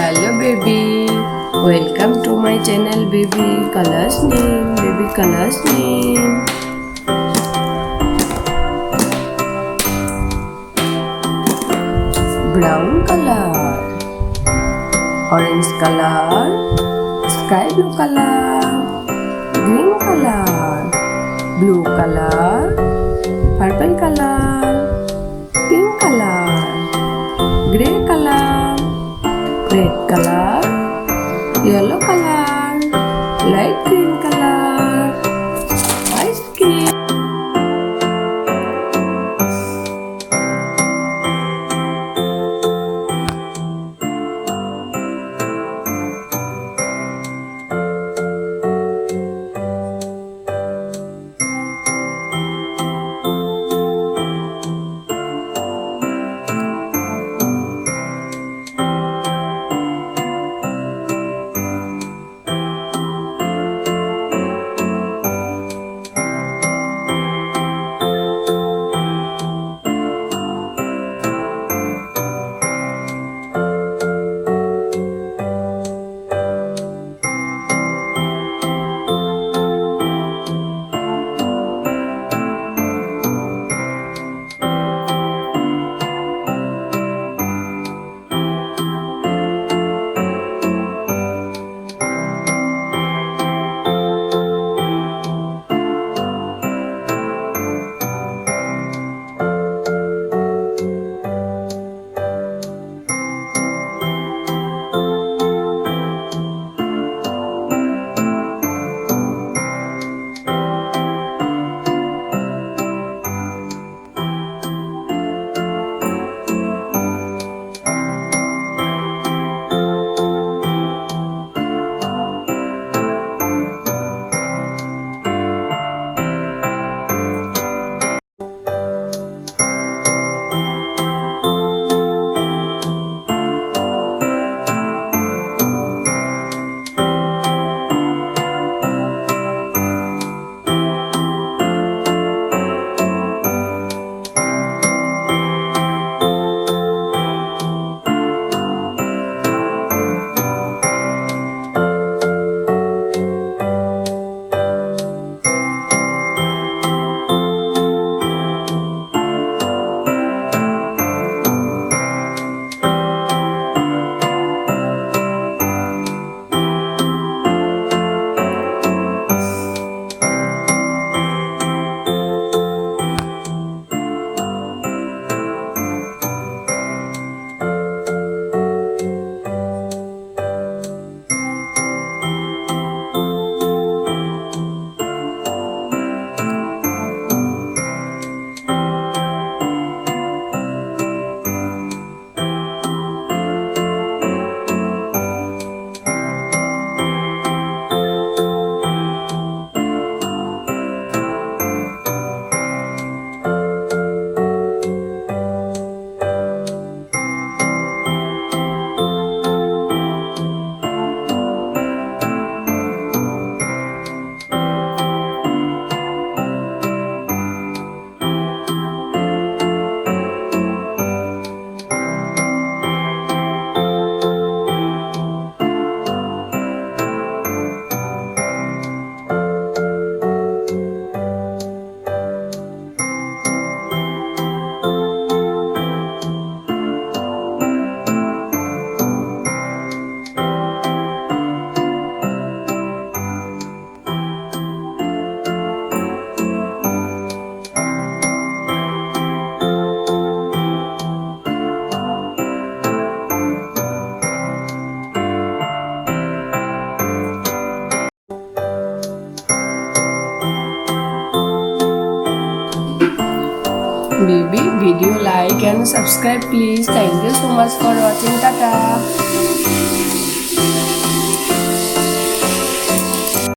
Hello baby, welcome to my channel baby colors name, baby colors name. Brown color, orange color, sky blue color, green color, blue color, purple color, pink color, grey color, red color, yellow color, light green color, ice cream. Baby, video like and subscribe please. Thank you so much for watching. Tata.